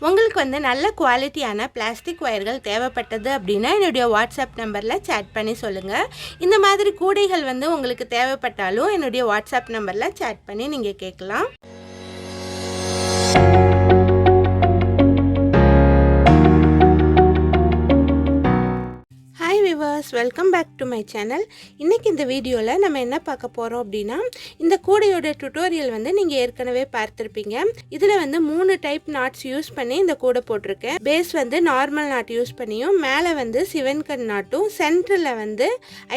உங்களுக்கு வந்து நல்ல குவாலிட்டியான பிளாஸ்டிக் ஒயர்கள் தேவைப்பட்டது அப்படின்னா என்னுடைய வாட்ஸ்அப் நம்பரில் சேட் பண்ணி சொல்லுங்கள். இந்த மாதிரி கூடைகள் வந்து உங்களுக்கு தேவைப்பட்டாலும் என்னுடைய வாட்ஸ்அப் நம்பரில் சேட் பண்ணி நீங்கள் கேட்கலாம். Welcome back to my channel. இன்றைக்கி இந்த வீடியோவில் நம்ம என்ன பார்க்க போகிறோம் அப்படின்னா, இந்த கூடையோட டுட்டோரியல் வந்து நீங்கள் ஏற்கனவே பார்த்துருப்பீங்க. இதில் வந்து 3 டைப் நாட்ஸ் யூஸ் பண்ணி இந்த கூடை போட்டிருக்கேன். பேஸ் வந்து நார்மல் நாட் யூஸ் பண்ணியும், மேலே வந்து சிவன்கண் நாட்டும், சென்டரில் வந்து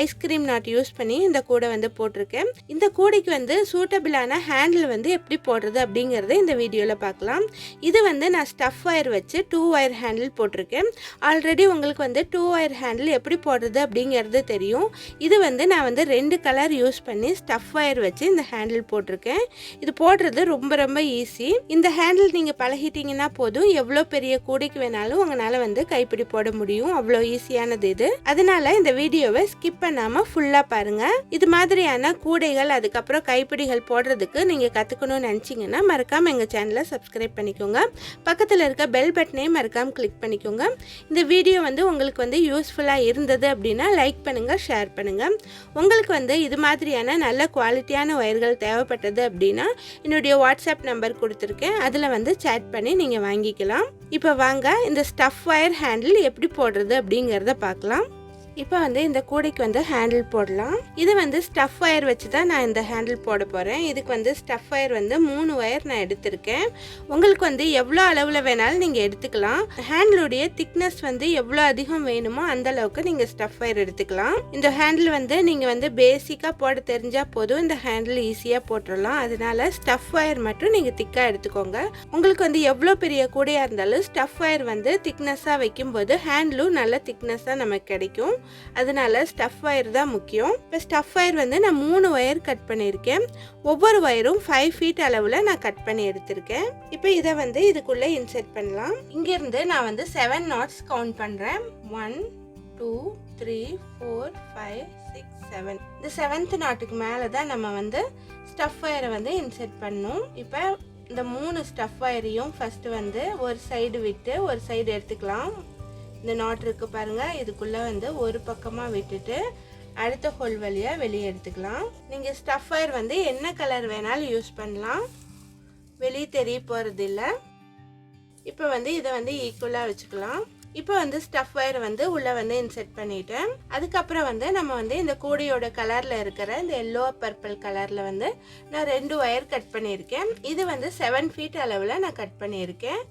ஐஸ்கிரீம் நாட் யூஸ் பண்ணி இந்த கூடை வந்து போட்டிருக்கேன். இந்த கூடைக்கு வந்து சூட்டபிளான ஹேண்டில் வந்து எப்படி போடுறது அப்படிங்கிறத இந்த வீடியோவில் பார்க்கலாம். இது வந்து நான் ஸ்டஃப் ஒயர் வச்சு 2 ஒயர் ஹேண்டில் போட்டிருக்கேன். ஆல்ரெடி உங்களுக்கு வந்து 2 ஒயர் ஹேண்டில் எப்படி போடுறது அப்படிங்கிறது தெரியும். இது வந்து நான் வந்து 2 கலர் யூஸ் பண்ணி ஸ்டஃப் ஒயர் வச்சு இந்த ஹேண்டில் போட்டிருக்கேன். இது போடுறது ரொம்ப ஈஸி. இந்த ஹேண்டில் நீங்கள் பழகிட்டீங்கன்னா போதும், எவ்வளோ பெரிய கூடைக்கு வேணாலும் உங்களால் வந்து கைப்பிடி போட முடியும். அவ்வளோ ஈஸியானது இது. அதனால இந்த வீடியோவை ஸ்கிப் பண்ணாமல் ஃபுல்லாக பாருங்கள். இது மாதிரியான கூடைகள் அதுக்கப்புறம் கைப்பிடிகள் போடுறதுக்கு நீங்கள் கற்றுக்கணும்னு நினச்சிங்கன்னா மறக்காமல் எங்கள் சேனலை சப்ஸ்கிரைப் பண்ணிக்கோங்க. பக்கத்தில் இருக்க பெல் பட்டனையும் மறக்காமல் கிளிக் பண்ணிக்கோங்க. இந்த வீடியோ வந்து உங்களுக்கு வந்து யூஸ்ஃபுல்லாக இருந்தது அப்படின்னா லைக் பண்ணுங்கள், ஷேர் பண்ணுங்கள். உங்களுக்கு வந்து இது மாதிரியான நல்ல குவாலிட்டியான ஒயர்கள் தேவைப்பட்டது அப்படின்னா என்னுடைய வாட்ஸ்அப் நம்பர் கொடுத்துருக்கேன். அதில் வந்து சேட் பண்ணி நீங்கள் வாங்கிக்கலாம். இப்போ வாங்க இந்த ஸ்டஃப் ஒயர் ஹேண்டில் எப்படி போடுறது அப்படிங்கிறத பார்க்கலாம். இப்போ வந்து இந்த கூடைக்கு வந்து ஹேண்டில் போடலாம். இது வந்து ஸ்டஃப் ஒயர் வச்சு தான் நான் இந்த ஹேண்டில் போட போகிறேன். இதுக்கு வந்து ஸ்டஃப் ஒயர் வந்து 3 ஒயர் நான் எடுத்திருக்கேன். உங்களுக்கு வந்து எவ்வளோ அளவில் வேணாலும் நீங்கள் எடுத்துக்கலாம். ஹேண்டிலுடைய திக்னஸ் வந்து எவ்வளோ அதிகம் வேணுமோ அந்த அளவுக்கு நீங்கள் ஸ்டஃப் ஒயர் எடுத்துக்கலாம். இந்த ஹேண்டில் வந்து நீங்கள் வந்து பேசிக்காக போட தெரிஞ்சால் போதும், இந்த ஹேண்டில் ஈஸியாக போட்டுடலாம். அதனால ஸ்டஃப் ஒயர் மட்டும் நீங்கள் திக்காக எடுத்துக்கோங்க. உங்களுக்கு வந்து எவ்வளோ பெரிய கூடையாக இருந்தாலும் ஸ்டஃப் ஒயர் வந்து திக்னஸாக வைக்கும்போது ஹேண்டிலும் நல்ல திக்னஸாக நமக்கு கிடைக்கும். அதனால ஸ்டஃப் ஒயர் தான் முக்கியம். இப்போ ஸ்டஃப் ஒயர் வந்து நான் 3 ஒயர் கட் பண்ணியிருக்கேன். ஒவ்வொரு ஒயரும் 5 ஃபீட் அளவில் நான் கட் பண்ணி எடுத்திருக்கேன். இப்போ இதை வந்து இதுக்குள்ளே இன்செர்ட் பண்ணலாம். இங்கேருந்து நான் வந்து 7 நாட்ஸ் கவுண்ட் பண்ணுறேன். 1 2 3 4 5 6 7. இந்த 7th நாட்டுக்கு மேலே தான் நம்ம வந்து ஸ்டஃப் ஒயரை வந்து இன்செர்ட் பண்ணணும். இப்போ இந்த 3 ஸ்டஃப் ஒயரையும் ஃபஸ்ட்டு வந்து ஒரு சைடு விட்டு ஒரு சைடு எடுத்துக்கலாம். இந்த நாட் இருக்கு பாருங்க, இதுக்குள்ள வந்து ஒரு பக்கமா விட்டுட்டு அடுத்த ஹோல் வழியா வெளியே எடுத்துக்கலாம். நீங்க ஸ்டஃப் ஒயர் வந்து என்ன கலர் வேணாலும் யூஸ் பண்ணலாம், வெளியே தெரிய போறது இல்லை. இப்போ வந்து இதை வந்து ஈக்குவலா வச்சுக்கலாம். இப்போ வந்து ஸ்டஃப் ஒயர் வந்து உள்ள வந்து இன்செர்ட் பண்ணிட்டேன். அதுக்கப்புறம் வந்து நம்ம வந்து இந்த கூடையோட கலர்ல இருக்கிற இந்த எல்லோ பர்பிள் கலர்ல வந்து நான் 2 ஒயர் கட் பண்ணியிருக்கேன். இது வந்து 7 ஃபீட் அளவில் நான் கட் பண்ணியிருக்கேன்.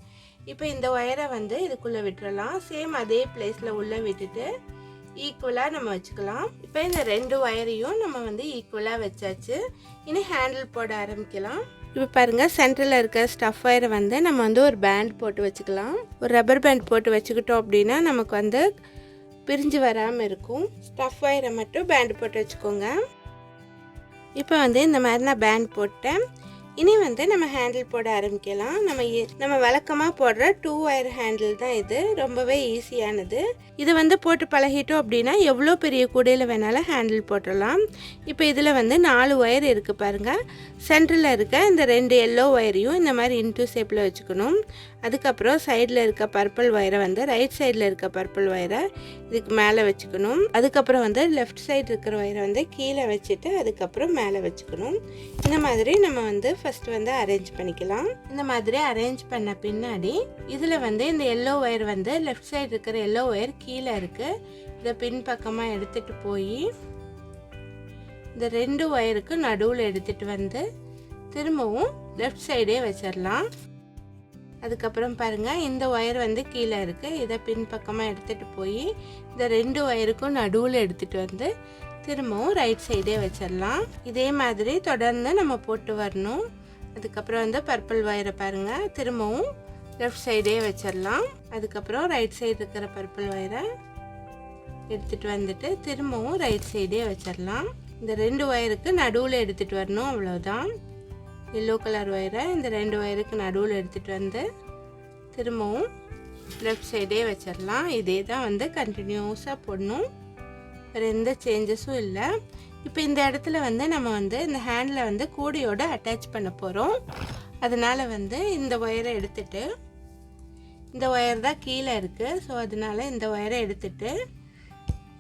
இப்போ இந்த ஒயரை வந்து இதுக்குள்ளே விட்டுறலாம். சேம் அதே பிளேஸில் உள்ளே விட்டுட்டு ஈக்குவலாக நம்ம வச்சுக்கலாம். இப்போ இந்த 2 ஒயரையும் நம்ம வந்து ஈக்குவலாக வச்சாச்சு. இனி ஹேண்டில் போட ஆரம்பிக்கலாம். இப்போ பாருங்கள், சென்டரில் இருக்க ஸ்டஃப் ஒயரை வந்து நம்ம வந்து ஒரு பேண்ட் போட்டு வச்சுக்கலாம். ஒரு ரப்பர் பேண்ட் போட்டு வச்சுக்கிட்டோம் அப்படின்னா நமக்கு வந்து பிரிஞ்சு வராமல் இருக்கும். ஸ்டஃப் ஒயரை மட்டும் பேண்ட் போட்டு வச்சுக்கோங்க. இப்போ வந்து இந்த மாதிரி நான் பேண்ட் போட்டேன். இனி வந்து நம்ம ஹேண்டில் போட ஆரம்பிக்கலாம். நம்ம வழக்கமாக போடுற 2 ஒயர் ஹேண்டில் தான் இது. ரொம்பவே ஈஸியானது. இது வந்து போட்டு பழகிட்டோம் அப்படின்னா எவ்வளோ பெரிய கூடையில் வேணாலும் ஹேண்டில் போட்டுடலாம். இப்போ இதில் வந்து 4 ஒயர் இருக்குது பாருங்கள். சென்டரில் இருக்க இந்த 2 எல்லோ ஒயரையும் இந்த மாதிரி இன்டூ ஷேப்பில் வச்சுக்கணும். அதுக்கப்புறம் சைடில் இருக்க பர்பிள் ஒயரை வந்து ரைட் சைடில் இருக்க பர்பிள் ஒயரை இதுக்கு மேலே வச்சுக்கணும். அதுக்கப்புறம் வந்து லெஃப்ட் சைடு இருக்கிற ஒயரை வந்து கீழே வச்சுட்டு அதுக்கப்புறம் மேலே வச்சுக்கணும். இந்த மாதிரி நம்ம வந்து ஃபஸ்ட்டு வந்து அரேஞ்ச் பண்ணிக்கலாம். இந்த மாதிரி அரேஞ்ச் பண்ண பின்னாடி இதில் வந்து இந்த எல்லோ ஒயர் வந்து லெஃப்ட் சைடு இருக்கிற எல்லோ ஒயர் கீழே இருக்குது. இதை பின் பக்கமாக எடுத்துகிட்டு போய் இந்த 2 ஒயருக்கு நடுவில் எடுத்துகிட்டு வந்து திரும்பவும் லெஃப்ட் சைடே வச்சிடலாம். அதுக்கப்புறம் பாருங்கள், இந்த ஒயர் வந்து கீழே இருக்குது. இதை பின் பக்கமாக எடுத்துகிட்டு போய் இந்த 2 ஒயருக்கும் நடுவில் எடுத்துகிட்டு வந்து திரும்பவும் ரைட் சைடே வச்சிடலாம். இதே மாதிரி தொடர்ந்து நம்ம போட்டு வரணும். அதுக்கப்புறம் வந்து பர்பிள் ஒயரை பாருங்கள், திரும்பவும் லெஃப்ட் சைடே வச்சிடலாம். அதுக்கப்புறம் ரைட் சைடு இருக்கிற பர்பிள் ஒயரை எடுத்துகிட்டு வந்துட்டு திரும்பவும் ரைட் சைடே வச்சிடலாம். இந்த 2 ஒயருக்கு நடுவில் எடுத்துகிட்டு வரணும், அவ்வளோதான். எல்லோ கலர் ஒயரை இந்த 2 ஒயருக்கு நடுவில் எடுத்துகிட்டு வந்து திரும்பவும் லெஃப்ட் சைடே வச்சிடலாம். இதே தான் வந்து கண்டினியூஸாக போடணும், வேறு எந்த சேஞ்சஸும் இல்லை. இப்போ இந்த இடத்துல வந்து நம்ம வந்து இந்த ஹேண்டில் வந்து கூடையோடு அட்டாச் பண்ண போகிறோம். அதனால் வந்து இந்த ஒயரை எடுத்துட்டு இந்த ஒயர் தான் கீழே இருக்குது. ஸோ அதனால இந்த ஒயரை எடுத்துட்டு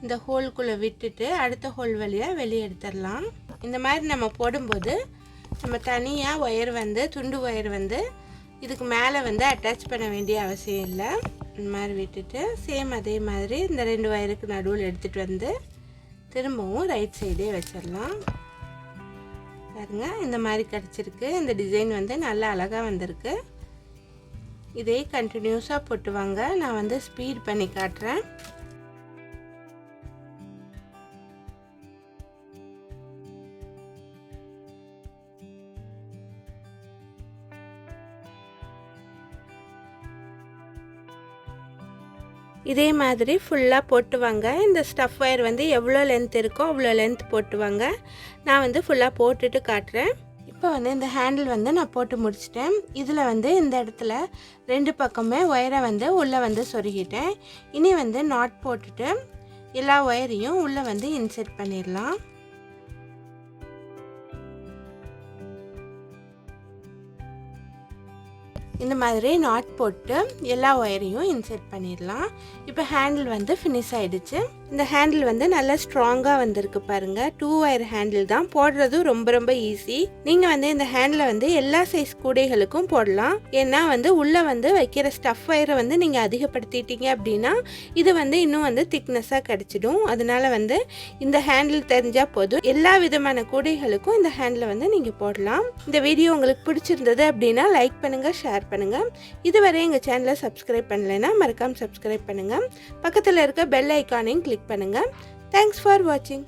இந்த ஹோல்குள்ளே விட்டுட்டு அடுத்த ஹோல் வழியாக வெளியே எடுத்துடலாம். இந்த மாதிரி நம்ம போடும்போது நம்ம தனியாக ஒயர் வந்து துண்டு ஒயர் வந்து இதுக்கு மேலே வந்து அட்டாச் பண்ண வேண்டிய அவசியம் இல்லை. இந்த மாதிரி விட்டுட்டு சேம் அதே மாதிரி இந்த 2 ஒயருக்கு நடுவில் எடுத்துகிட்டு வந்து திரும்பவும் ரைட் சைடே வச்சிடலாம். பாருங்க, இந்த மாதிரி கிடச்சிருக்கு. இந்த டிசைன் வந்து நல்லா அழகாக வந்திருக்கு. இதே கண்டினியூஸாக போட்டுவாங்க. நான் வந்து ஸ்பீட் பண்ணி காட்டுறேன். இதே மாதிரி ஃபுல்லாக போட்டுவாங்க. இந்த ஸ்டஃப் ஒயர் வந்து எவ்வளோ லென்த் இருக்கோ அவ்வளோ லென்த் போட்டுவாங்க. நான் வந்து ஃபுல்லாக போட்டுட்டு காட்டுறேன். இப்போ வந்து இந்த ஹேண்டில் வந்து நான் போட்டு முடிச்சிட்டேன். இதில் வந்து இந்த இடத்துல 2 பக்கமே ஒயரை வந்து உள்ளே வந்து சொருகிட்டேன். இனி வந்து நாட் போட்டுட்டு எல்லா ஒயரையும் உள்ளே வந்து இன்செர்ட் பண்ணிடலாம். இந்த மாதிரி நாட் போட்டு எல்லா ஒயரையும் இன்செர்ட் பண்ணிடலாம். இப்போ ஹேண்டில் வந்து ஃபினிஷ் ஆகிடுச்சு. இந்த ஹேண்டில் வந்து நல்லா ஸ்ட்ராங்காக வந்திருக்கு பாருங்கள். 2 ஒயர் ஹேண்டில் தான், போடுறதும் ரொம்ப ரொம்ப ஈஸி. நீங்கள் வந்து இந்த ஹேண்டில் வந்து எல்லா சைஸ் கூடைகளுக்கும் போடலாம். ஏன்னா வந்து உள்ளே வந்து வைக்கிற ஸ்டஃப் ஒயரை வந்து நீங்கள் அதிகப்படுத்திட்டீங்க அப்படின்னா இது வந்து இன்னும் வந்து திக்னஸாக கிடச்சிடும். அதனால வந்து இந்த ஹேண்டில் தெரிஞ்சால் போதும். எல்லா விதமான கூடைகளுக்கும் இந்த ஹேண்டில் வந்து நீங்கள் போடலாம். இந்த வீடியோ உங்களுக்கு பிடிச்சிருந்தது அப்படின்னா லைக் பண்ணுங்கள், ஷேர் பண்ணுங்கள். இதுவரை எங்கள் சேனலை சப்ஸ்கிரைப் பண்ணலைன்னா மறக்காமல் சப்ஸ்கிரைப் பண்ணுங்கள். பக்கத்தில் இருக்க பெல் ஐக்கானையும் கிளிக் பண்ணுங்கள். தேங்க்ஸ் ஃபார் வாட்சிங்.